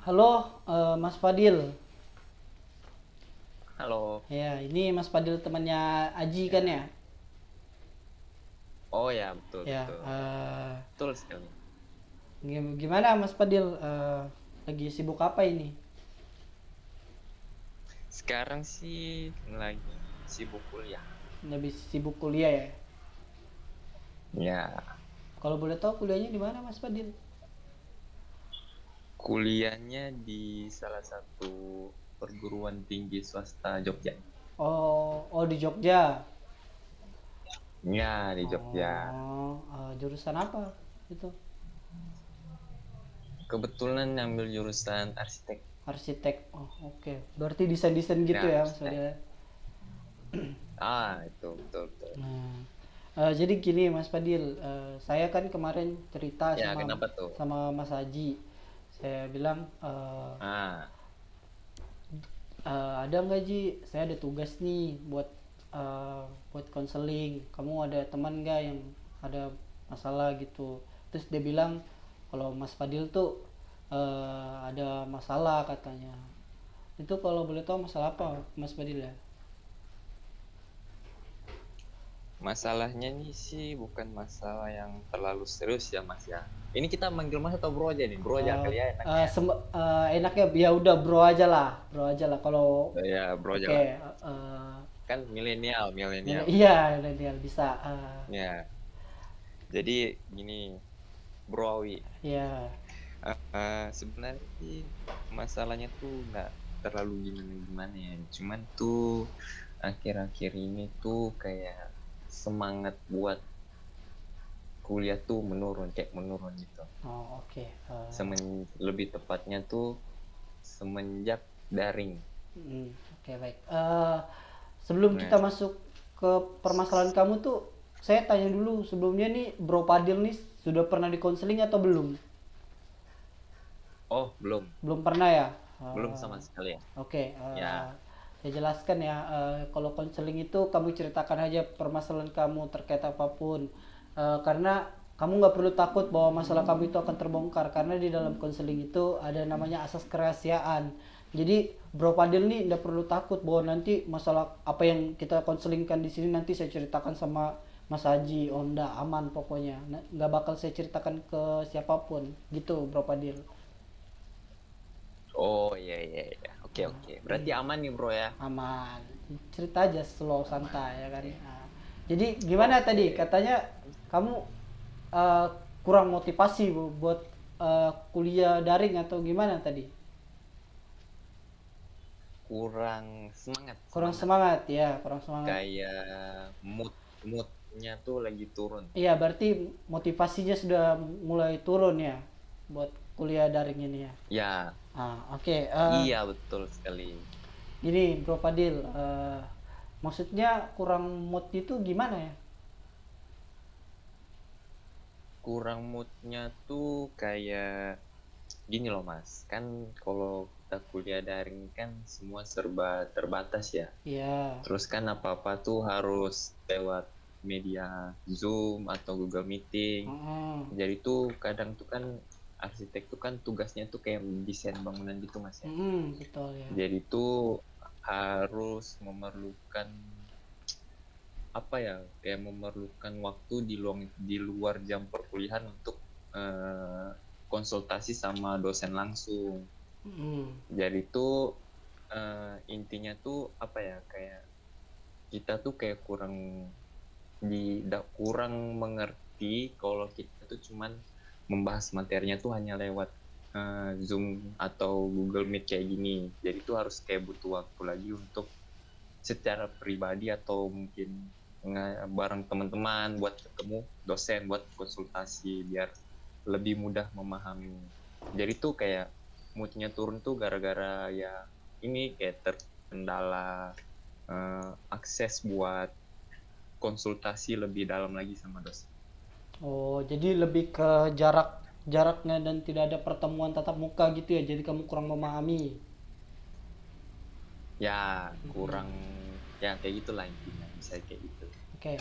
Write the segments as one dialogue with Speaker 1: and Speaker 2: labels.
Speaker 1: Halo, Mas Fadil.
Speaker 2: Halo,
Speaker 1: Ya, ini Mas Fadil temannya Aji kan ya?
Speaker 2: ya. Oh ya, betul
Speaker 1: Ya,
Speaker 2: betul. Betul sekali.
Speaker 1: gimana Mas Fadil? Lagi sibuk apa ini?
Speaker 2: Sekarang sih lagi sibuk kuliah.
Speaker 1: Lebih sibuk kuliah ya?
Speaker 2: Ya,
Speaker 1: Kalau boleh tahu kuliahnya di mana Mas Fadil?
Speaker 2: kuliahnya di salah satu perguruan tinggi swasta Jogja.
Speaker 1: Oh, di Jogja.
Speaker 2: Ya, di Jogja.
Speaker 1: Oh, jurusan apa itu?
Speaker 2: Kebetulan ngambil jurusan arsitek.
Speaker 1: Arsitek. Oh, oke. Berarti desain-desain gitu
Speaker 2: Ya,
Speaker 1: ya Mas
Speaker 2: arsitek.
Speaker 1: Fadil ya?
Speaker 2: Itu betul betul.
Speaker 1: Nah, jadi gini Mas Fadil, saya kan kemarin cerita
Speaker 2: Ya,
Speaker 1: sama
Speaker 2: kenapa tuh?
Speaker 1: sama Mas Haji. Saya bilang,
Speaker 2: Ah,
Speaker 1: ada nggak Ji? Saya ada tugas nih eh, buat konseling. Kamu ada teman nggak yang ada masalah gitu? Terus dia bilang kalau Mas Fadil tuh ada masalah katanya. Itu kalau boleh tahu masalah apa Mas Fadil ya?
Speaker 2: masalahnya nih sih bukan masalah yang terlalu serius ya, Mas ya. Ini kita manggil Mas atau Bro aja nih? Bro aja
Speaker 1: Eh,
Speaker 2: kali ya enaknya.
Speaker 1: enaknya ya udah bro aja lah kalau
Speaker 2: Ya, Bro aja
Speaker 1: oke.
Speaker 2: lah.
Speaker 1: eh,
Speaker 2: Kan milenial milenial
Speaker 1: iya milenial bisa.
Speaker 2: ya. Jadi gini, Bro Awi,
Speaker 1: Ya.
Speaker 2: sebenarnya sih masalahnya tuh nggak terlalu gimana gimana ya, cuman tuh akhir-akhir ini tuh kayak semangat buat kuliah tuh menurun, kayak menurun gitu.
Speaker 1: Oh, oke.
Speaker 2: Lebih tepatnya tuh semenjak daring.
Speaker 1: Oke, baik. Sebelum kita
Speaker 2: Nah,
Speaker 1: masuk ke permasalahan kamu tuh, saya tanya dulu sebelumnya nih, Bro Padil nih sudah pernah di konseling atau belum?
Speaker 2: oh belum,
Speaker 1: Belum pernah ya?
Speaker 2: belum
Speaker 1: Eh,
Speaker 2: sama sekali ya.
Speaker 1: oke,
Speaker 2: Ya,
Speaker 1: saya jelaskan ya. Kalau konseling itu kamu ceritakan aja permasalahan kamu terkait apapun. Karena kamu nggak perlu takut bahwa masalah kamu itu akan terbongkar karena di dalam konseling itu ada namanya asas kerahasiaan. Jadi Bro Padil nih nggak perlu takut bahwa nanti masalah apa yang kita konselingkan di sini nanti saya ceritakan sama Mas Haji. Oh enggak, aman pokoknya. Nggak bakal saya ceritakan ke siapapun. Gitu Bro Padil.
Speaker 2: oh iya iya iya, oke oke, berarti aman nih bro ya.
Speaker 1: Aman, cerita aja slow
Speaker 2: Aman,
Speaker 1: santai ya kan.
Speaker 2: oke.
Speaker 1: Jadi gimana
Speaker 2: Oke,
Speaker 1: tadi katanya kamu eh, kurang motivasi buat kuliah daring atau gimana tadi?
Speaker 2: kurang semangat
Speaker 1: Kurang
Speaker 2: semangat
Speaker 1: semangat ya, kurang semangat.
Speaker 2: kayak moodnya tuh lagi turun.
Speaker 1: Iya, berarti motivasinya sudah mulai turun ya buat kuliah daring ini ya.
Speaker 2: Ya,
Speaker 1: Oke.
Speaker 2: iya betul sekali.
Speaker 1: Gini Bro Fadil, maksudnya kurang mood itu gimana ya?
Speaker 2: Kurang moodnya tuh kayak gini loh mas, kan kalau kita kuliah daring kan semua serba terbatas ya.
Speaker 1: Iya.
Speaker 2: Terus kan apa-apa tuh harus lewat media Zoom atau Google Meeting.
Speaker 1: Heeh.
Speaker 2: Jadi tuh kadang tuh kan arsitek tuh kan tugasnya tuh kayak desain bangunan gitu mas ya.
Speaker 1: Betul ya.
Speaker 2: Jadi tuh harus memerlukan apa ya, kayak memerlukan waktu di luar jam perkuliahan untuk eh, konsultasi sama dosen langsung.
Speaker 1: Mm.
Speaker 2: Jadi tuh intinya tuh apa ya, kayak kita tuh kayak kurang mengerti kalau kita tuh cuman membahas materinya tuh hanya lewat Zoom atau Google Meet kayak gini. Jadi tuh harus kayak butuh waktu lagi untuk secara pribadi atau mungkin bareng teman-teman buat ketemu dosen buat konsultasi biar lebih mudah memahami. Jadi tuh kayak moodnya turun tuh gara-gara ya ini kayak terkendala akses buat konsultasi lebih dalam lagi sama dosen.
Speaker 1: Oh, jadi lebih ke jaraknya dan tidak ada pertemuan tatap muka gitu ya. Jadi kamu kurang memahami.
Speaker 2: Ya kurang, ya kayak gitulah intinya, bisa kayak gitu.
Speaker 1: Oke.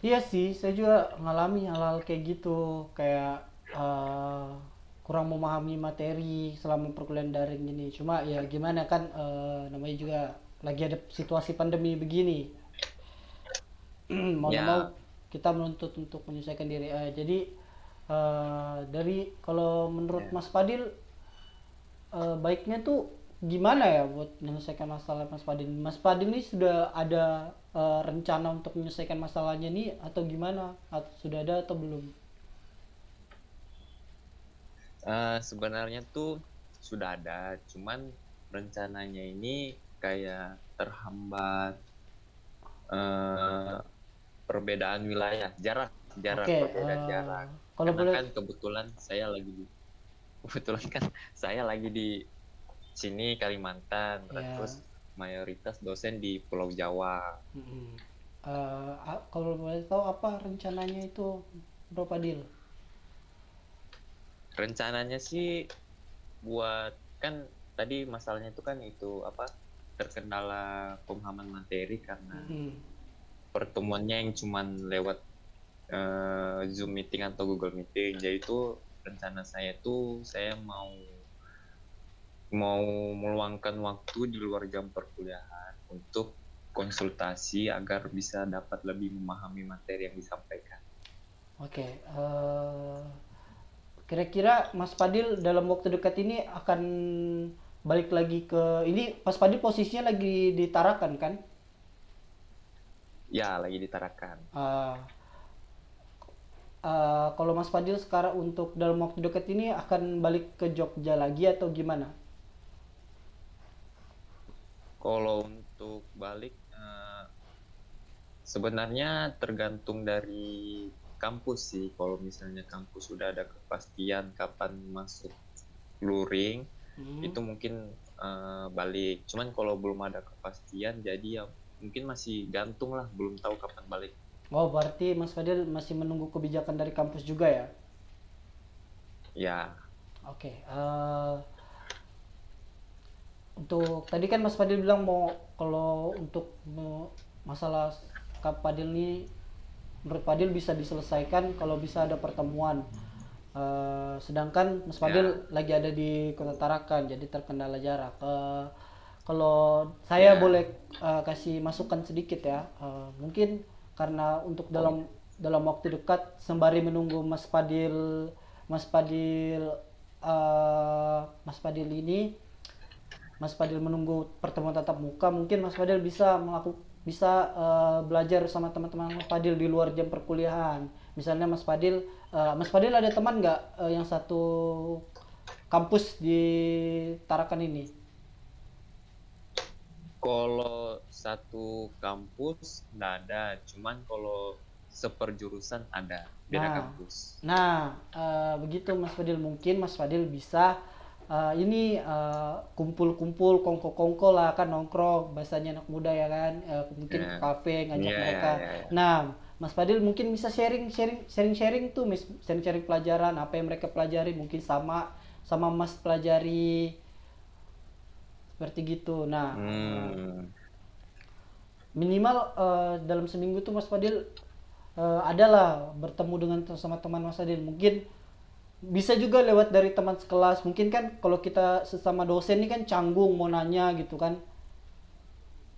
Speaker 1: Iya sih, saya juga ngalami hal-hal kayak gitu. Kayak kurang memahami materi selama perkuliahan daring ini. Cuma ya gimana kan, namanya juga lagi ada situasi pandemi begini. Mau nggak mau
Speaker 2: Ya,
Speaker 1: kita menuntut untuk menyelesaikan diri. Jadi dari kalau menurut
Speaker 2: ya.
Speaker 1: Mas Fadil, baiknya tuh gimana ya buat menyelesaikan masalah Mas Fadil? Mas Fadil ini sudah ada rencana untuk menyelesaikan masalahnya nih atau gimana? Atau sudah ada atau belum?
Speaker 2: Sebenarnya tuh sudah ada, cuman rencananya ini kayak terhambat eh, perbedaan wilayah, jarak, jarak,
Speaker 1: Oke,
Speaker 2: perbedaan jarak.
Speaker 1: kalau
Speaker 2: Karena
Speaker 1: boleh,
Speaker 2: kan kebetulan kan saya lagi di sini Kalimantan,
Speaker 1: ya.
Speaker 2: terus mayoritas dosen di Pulau Jawa.
Speaker 1: mm, kalau boleh tahu apa rencananya itu, Bro Fadil?
Speaker 2: Rencananya sih buat kan tadi masalahnya itu kan itu apa terkendala pemahaman materi karena
Speaker 1: Mm-mm.
Speaker 2: pertemuannya yang cuman lewat Zoom meeting atau Google meeting. Jadi itu rencana saya tuh saya mau mau meluangkan waktu di luar jam perkuliahan untuk konsultasi agar bisa dapat lebih memahami materi yang disampaikan.
Speaker 1: Oke, kira-kira Mas Fadil dalam waktu dekat ini akan balik lagi ke ini. Mas Fadil posisinya lagi di Tarakan kan?
Speaker 2: Ya, lagi ditarakan.
Speaker 1: Eh, kalau Mas Fadil sekarang untuk dalam waktu dekat ini akan balik ke Jogja lagi atau gimana?
Speaker 2: Kalau untuk balik sebenarnya tergantung dari kampus sih. Kalau misalnya kampus sudah ada kepastian kapan masuk luring,
Speaker 1: Hmm.
Speaker 2: itu mungkin balik. Cuman kalau belum ada kepastian, jadi ya mungkin masih gantung lah, belum tahu kapan balik.
Speaker 1: Oh, berarti Mas Fadil masih menunggu kebijakan dari kampus juga ya?
Speaker 2: Ya,
Speaker 1: Oke, untuk tadi kan Mas Fadil bilang mau kalau untuk masalah Kak Fadil ini menurut Fadil bisa diselesaikan kalau bisa ada pertemuan. Sedangkan Mas
Speaker 2: ya,
Speaker 1: Fadil lagi ada di Kota Tarakan, jadi terkendala jarak. Kalau saya
Speaker 2: ya.
Speaker 1: boleh kasih masukan sedikit ya, mungkin karena untuk
Speaker 2: Oh,
Speaker 1: dalam waktu dekat sembari menunggu Mas Fadil Mas Fadil ini Mas Fadil menunggu pertemuan tatap muka, mungkin Mas Fadil bisa belajar sama teman-teman Mas Fadil di luar jam perkuliahan. Misalnya Mas Fadil ada teman nggak yang satu kampus di Tarakan ini?
Speaker 2: kalau satu kampus nggak ada, cuman kalau seperjurusan ada, beda
Speaker 1: Nah,
Speaker 2: kampus.
Speaker 1: begitu Mas Fadil, mungkin Mas Fadil bisa ini kumpul-kumpul kongko-kongko lah kan, nongkrong bahasanya anak muda ya kan. Mungkin ke
Speaker 2: Ya,
Speaker 1: kafe ngajak
Speaker 2: ya, ya,
Speaker 1: mereka.
Speaker 2: ya, ya.
Speaker 1: Nah, Mas Fadil mungkin bisa sharing tuh, sharing pelajaran apa yang mereka pelajari, mungkin sama sama Mas pelajari seperti gitu. Nah,
Speaker 2: Hmm,
Speaker 1: minimal dalam seminggu tuh Mas Fadil adalah bertemu dengan sama teman Mas Fadil. Mungkin bisa juga lewat dari teman sekelas. Mungkin kan kalau kita sesama dosen ini kan canggung mau nanya gitu kan,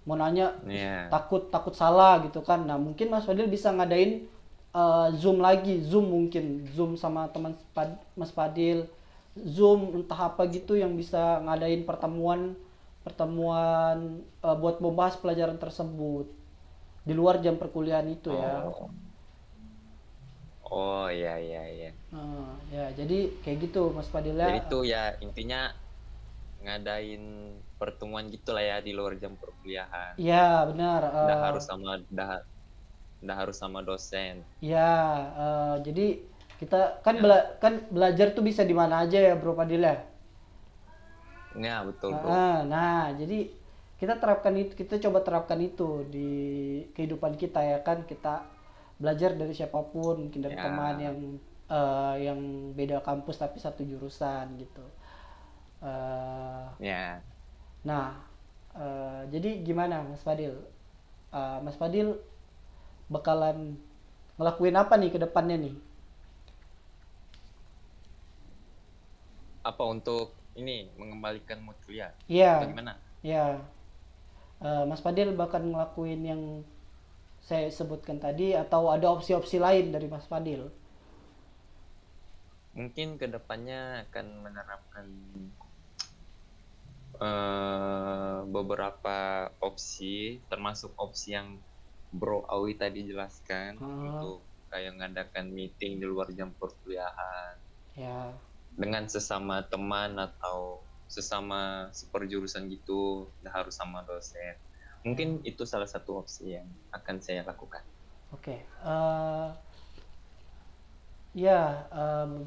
Speaker 1: mau nanya
Speaker 2: ya,
Speaker 1: takut takut salah gitu kan. Nah mungkin Mas Fadil bisa ngadain zoom lagi, zoom, mungkin zoom sama Mas Fadil, zoom entah apa gitu yang bisa ngadain pertemuan pertemuan buat membahas pelajaran tersebut di luar jam perkuliahan itu ya.
Speaker 2: oh, oh, ya, ya, ya.
Speaker 1: Ya jadi kayak gitu Mas Fadil ya.
Speaker 2: Jadi tuh ya intinya ngadain pertemuan gitulah ya di luar jam perkuliahan.
Speaker 1: Ya benar.
Speaker 2: Nggak harus sama, nggak harus sama dosen.
Speaker 1: Ya, jadi kita kan
Speaker 2: Ya,
Speaker 1: kan belajar tuh bisa di mana aja ya Bro Padil ya.
Speaker 2: ya betul bro.
Speaker 1: Nah, jadi kita terapkan itu, kita coba terapkan itu di kehidupan kita ya kan. Kita belajar dari siapapun, mungkin dari teman
Speaker 2: Ya,
Speaker 1: yang beda kampus tapi satu jurusan gitu. Eh,
Speaker 2: ya.
Speaker 1: nah, jadi gimana Mas Fadil? Mas Fadil bakalan ngelakuin apa nih ke depannya nih?
Speaker 2: Apa untuk ini mengembalikan mood kuliah? Atau
Speaker 1: Iya,
Speaker 2: gimana?
Speaker 1: ya. Mas Fadil bahkan ngelakuin yang saya sebutkan tadi atau ada opsi-opsi lain dari Mas Fadil?
Speaker 2: Mungkin kedepannya akan menerapkan beberapa opsi, termasuk opsi yang Bro Awi tadi jelaskan,
Speaker 1: Ah,
Speaker 2: untuk kayak ngadakan meeting di luar jam perkuliahan
Speaker 1: ya,
Speaker 2: dengan sesama teman atau sesama seperjurusan gitu, nggak harus sama dosen.
Speaker 1: ya,
Speaker 2: Mungkin itu salah satu opsi yang akan saya lakukan.
Speaker 1: oke. Ya,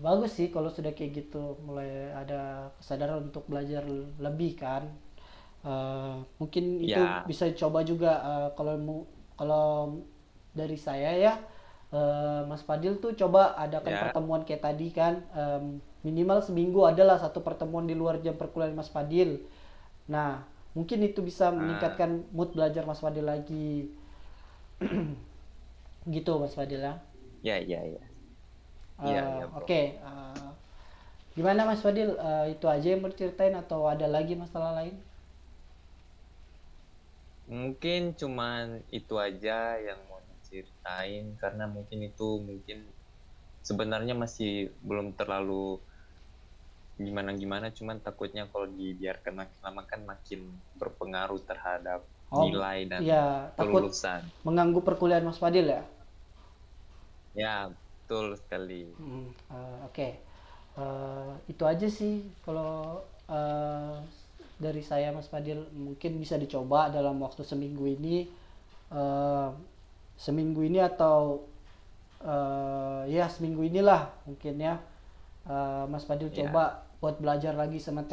Speaker 1: bagus sih kalau sudah kayak gitu, mulai ada kesadaran untuk belajar lebih kan. Mungkin itu
Speaker 2: Ya,
Speaker 1: bisa coba juga, kalau dari saya ya, Mas Fadil tuh coba adakan
Speaker 2: ya,
Speaker 1: pertemuan kayak tadi kan, minimal seminggu adalah satu pertemuan di luar jam perkuliahan Mas Fadil. Nah, mungkin itu bisa
Speaker 2: ah,
Speaker 1: meningkatkan mood belajar Mas Fadil lagi, gitu Mas Fadil ya.
Speaker 2: ya, ya, ya, ya, ya, bro.
Speaker 1: Oke. Gimana Mas Fadil? Itu aja yang mau diceritain atau ada lagi masalah lain?
Speaker 2: Mungkin cuman itu aja yang mau diceritain, karena mungkin itu mungkin sebenarnya masih belum terlalu gimana-gimana, cuman takutnya kalau dibiarkan makin lama kan makin berpengaruh terhadap
Speaker 1: Oh,
Speaker 2: nilai dan
Speaker 1: ya takut
Speaker 2: kelulusan.
Speaker 1: mengganggu perkuliahan Mas Fadil ya?
Speaker 2: Ya, betul sekali.
Speaker 1: Oke. Itu aja sih kalau dari saya Mas Fadil, mungkin bisa dicoba dalam waktu seminggu ini. Eh, Seminggu ini atau ya seminggu inilah mungkin ya. Mas Fadil
Speaker 2: Ya,
Speaker 1: coba buat belajar lagi sama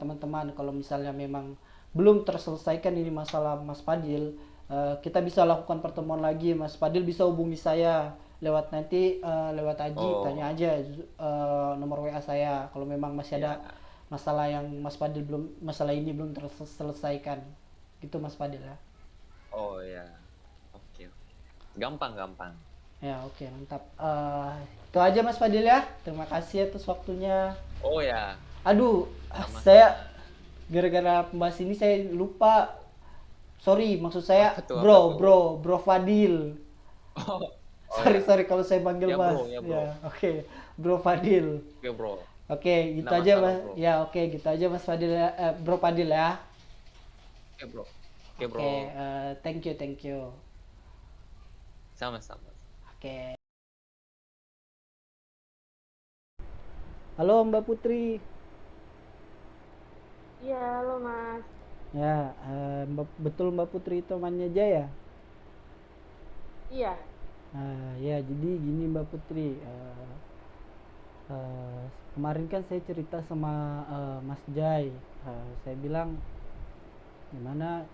Speaker 1: teman-teman. Kalau misalnya memang belum terselesaikan ini masalah Mas Fadil, kita bisa lakukan pertemuan lagi. Mas Fadil bisa hubungi saya lewat nanti, lewat Aji, tanya
Speaker 2: oh,
Speaker 1: aja nomor WA saya kalau memang masih ada
Speaker 2: ya,
Speaker 1: masalah yang masalah ini belum terselesaikan gitu Mas Fadil ya.
Speaker 2: oh ya, oke, oke. Gampang, gampang.
Speaker 1: Ya, oke, mantap. Itu aja Mas Fadil ya. Terima kasih atas waktunya.
Speaker 2: Oh ya,
Speaker 1: Aduh, saya
Speaker 2: sama-sama.
Speaker 1: gara-gara pembahas ini saya lupa. Sorry, maksud saya
Speaker 2: Apa
Speaker 1: bro,
Speaker 2: tuh?
Speaker 1: bro Fadil.
Speaker 2: Oh, oh
Speaker 1: Sorry,
Speaker 2: ya,
Speaker 1: sorry kalau saya panggil
Speaker 2: ya
Speaker 1: Mas.
Speaker 2: bro, ya bro,
Speaker 1: Ya, oke. Bro Fadil.
Speaker 2: oke bro.
Speaker 1: Oke, gitu
Speaker 2: Nggak
Speaker 1: aja
Speaker 2: masalah
Speaker 1: Mas.
Speaker 2: bro.
Speaker 1: Ya, oke, gitu aja Mas Fadil ya. Bro Fadil ya.
Speaker 2: Oke bro, oke bro,
Speaker 1: Oke, thank you, thank you.
Speaker 2: sama-sama.
Speaker 1: Oke. Halo Mbak Putri.
Speaker 3: Iya, halo Mas.
Speaker 1: Ya, betul Mbak Putri itu temannya Jaya.
Speaker 3: Iya,
Speaker 1: Ya, jadi gini Mbak Putri. Kemarin kan saya cerita sama Mas Jai. Saya bilang gimana,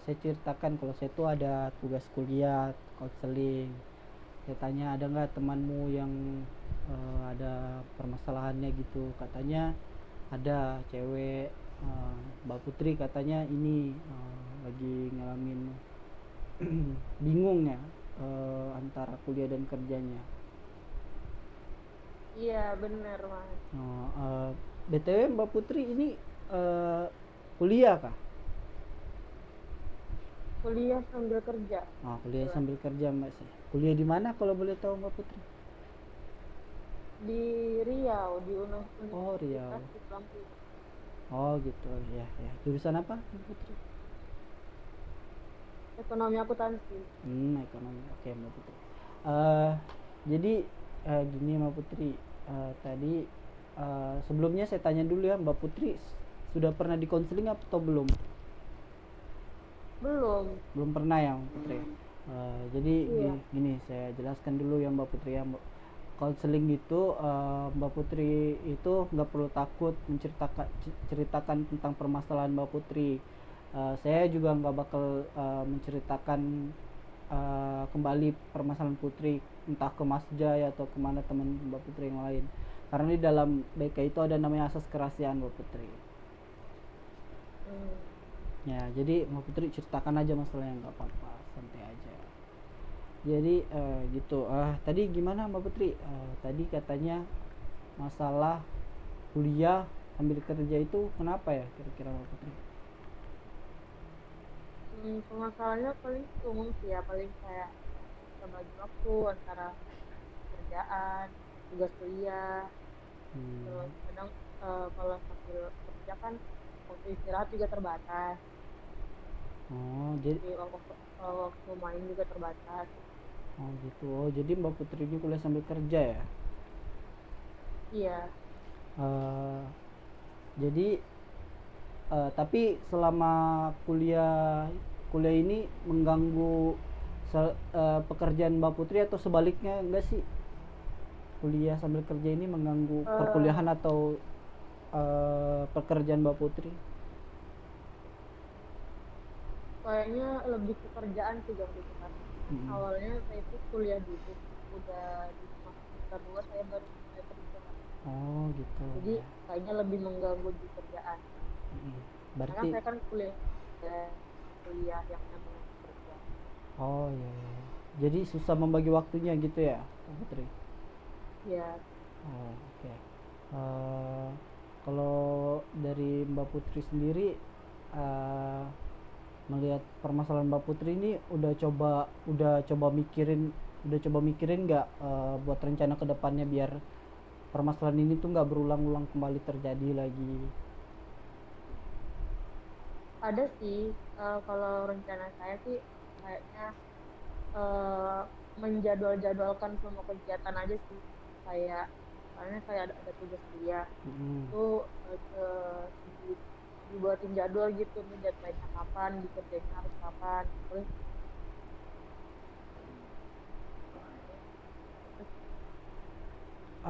Speaker 1: saya ceritakan kalau saya tuh ada tugas kuliah konseling. Saya tanya ada nggak temanmu yang ada permasalahannya gitu. Katanya ada cewek, Mbak Putri katanya ini lagi ngalamin bingung ya, antara kuliah dan kerjanya.
Speaker 3: iya bener Mas.
Speaker 1: BTW Mbak Putri ini eh, kuliah kah?
Speaker 3: Kuliah sambil kerja.
Speaker 1: Kuliah
Speaker 3: Kebetulan.
Speaker 1: sambil kerja Mbak sih. Kuliah di mana kalau boleh tahu Mbak Putri?
Speaker 3: Di Riau, di
Speaker 1: Oh, Riau.
Speaker 3: Universitas Islam Riau.
Speaker 1: Oh gitu ya ya. Jurusan apa Mbak Putri?
Speaker 3: Ekonomi akuntansi.
Speaker 1: Ekonomi. Oke Mbak Putri. Eh jadi gini Mbak Putri. Tadi sebelumnya saya tanya dulu ya Mbak Putri, sudah pernah dikonseling atau belum?
Speaker 3: Belum.
Speaker 1: Belum pernah ya Mbak Putri. Jadi
Speaker 3: Iya.
Speaker 1: gini saya jelaskan dulu ya Mbak Putri ya. Konseling itu, Mbak Putri itu nggak perlu takut ceritakan tentang permasalahan Mbak Putri. Saya juga nggak bakal menceritakan kembali permasalahan Putri entah ke Mas Jai atau kemana teman Mbak Putri yang lain, karena di dalam BK itu ada namanya asas kerahasiaan Mbak Putri.
Speaker 3: Hmm.
Speaker 1: Ya jadi Mbak Putri ceritakan aja masalahnya, nggak apa-apa, santai aja. Jadi gitu. Tadi gimana Mbak Putri? Tadi katanya masalah kuliah ambil kerja itu kenapa ya kira-kira Mbak Putri?
Speaker 3: Masalahnya paling umum sih ya, paling kayak bisa bagi waktu antara kerjaan, tugas kuliah,
Speaker 1: Hmm.
Speaker 3: terus kadang kalau sambil kerja kan waktu istirahat juga terbatas,
Speaker 1: Oh, jadi
Speaker 3: jadi waktu main juga terbatas.
Speaker 1: oh gitu. Oh, jadi Mbak Putri ini kuliah sambil kerja ya?
Speaker 3: Iya,
Speaker 1: Eh, jadi tapi selama kuliah kuliah ini mengganggu pekerjaan Mbak Putri atau sebaliknya enggak sih? Kuliah sambil kerja ini mengganggu
Speaker 3: eh,
Speaker 1: perkuliahan atau pekerjaan Mbak Putri?
Speaker 3: kayaknya lebih ke kerjaan sih waktu itu kan. Kan
Speaker 1: Mm-mm.
Speaker 3: awalnya saya itu kuliah dulu, udah di semester 2 saya baru mulai kerja.
Speaker 1: Oh gitu
Speaker 3: Jadi
Speaker 1: ya.
Speaker 3: kayaknya lebih mengganggu di kerjaan.
Speaker 1: Mm-mm.
Speaker 3: Karena
Speaker 1: Berarti
Speaker 3: saya kan kuliah yang nyambung kerja.
Speaker 1: oh iya, iya. Jadi susah membagi waktunya gitu ya, Mbak Putri?
Speaker 3: Ya,
Speaker 1: Oh, oke. Eh, kalau dari Mbak Putri sendiri eh, melihat permasalahan Mbak Putri ini udah coba mikirin nggak buat rencana kedepannya biar permasalahan ini tuh nggak berulang-ulang kembali terjadi lagi.
Speaker 3: ada sih kalau rencana saya sih kayaknya eh, menjadwal-jadwalkan semua kegiatan aja sih. Kayak soalnya kayak ada tugas kuliah
Speaker 1: Mm-mm.
Speaker 3: itu dibuatin jadwal gitu nih deadline-nya kapan, dikerjainnya harus kapan. Terus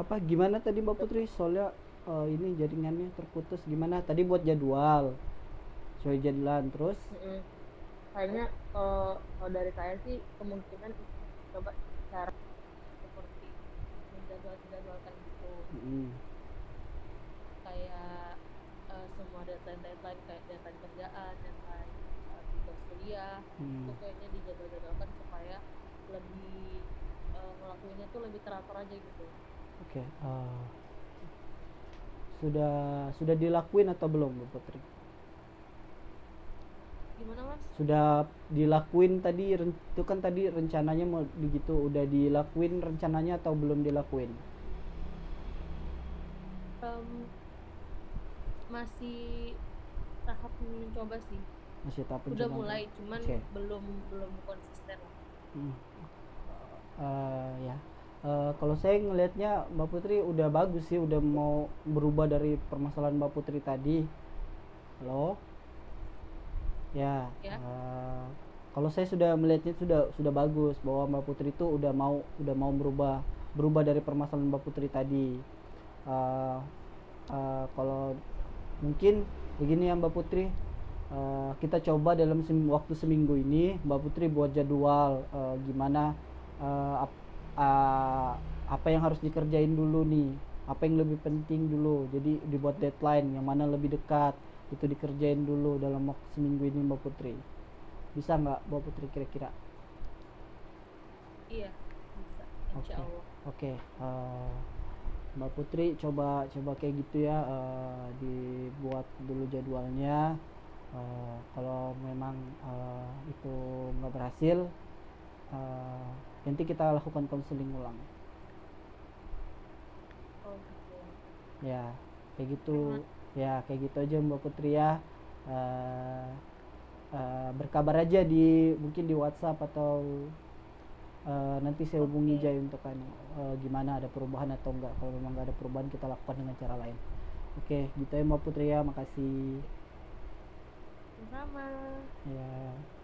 Speaker 1: Apa gimana tadi Mbak Putri? Soalnya ini jaringannya terputus. Gimana tadi buat jadwal? Sesuai jadwalan terus.
Speaker 3: mm-mm. Kayaknya kalau dari saya sih kemungkinan coba cara seperti menjadwalkan gitu,
Speaker 1: Mm-mm.
Speaker 3: kayak semua deadline-deadline kayak deadline kerjaan, deadline tugas kuliah itu
Speaker 1: Hmm.
Speaker 3: kayaknya dijadwal-jadwalkan supaya lebih ngelakuinnya tuh lebih teratur aja gitu.
Speaker 1: Oke. Sudah dilakuin atau belum Mbak Putri?
Speaker 3: Gimana mas?
Speaker 1: Sudah dilakuin tadi itu kan tadi rencananya mau begitu udah dilakuin rencananya atau belum dilakuin?
Speaker 3: Em, masih tahap mencoba sih,
Speaker 1: Masih tahap
Speaker 3: udah
Speaker 1: pencobaan.
Speaker 3: mulai cuman
Speaker 1: Oke.
Speaker 3: belum belum konsisten lah.
Speaker 1: Hmm. Ya. Kalau saya ngelihatnya Mbak Putri udah bagus sih, udah mau berubah dari permasalahan Mbak Putri tadi. Halo? Ya.
Speaker 3: Ya,
Speaker 1: Kalau saya sudah melihatnya sudah bagus bahwa Mbak Putri itu udah mau berubah dari permasalahan Mbak Putri tadi. Eh, Kalau mungkin begini ya Mbak Putri, kita coba dalam waktu seminggu ini Mbak Putri buat jadwal gimana eh, ap- eh, apa yang harus dikerjain dulu nih, apa yang lebih penting dulu, jadi dibuat deadline yang mana lebih dekat itu dikerjain dulu dalam waktu seminggu ini Mbak Putri. Bisa nggak Mbak Putri kira-kira?
Speaker 3: iya bisa, insya
Speaker 1: Oke,
Speaker 3: Allah.
Speaker 1: oke. Mbak Putri coba coba kayak gitu ya, dibuat dulu jadwalnya. Kalau memang itu nggak berhasil, eh, nanti kita lakukan konseling ulang.
Speaker 3: Oh gitu.
Speaker 1: Ya, kayak
Speaker 3: Oke
Speaker 1: gitu.
Speaker 3: mas.
Speaker 1: Ya, kayak gitu aja Mbak Putri ya. Eh, Berkabar aja di mungkin di WhatsApp atau nanti saya hubungi
Speaker 3: Oke,
Speaker 1: Jai untuk kan gimana ada perubahan atau enggak. Kalau memang nggak ada perubahan kita lakukan dengan cara lain. Oke, gitu ya Mbak Putri ya. Makasih.
Speaker 3: sama.
Speaker 1: Ya.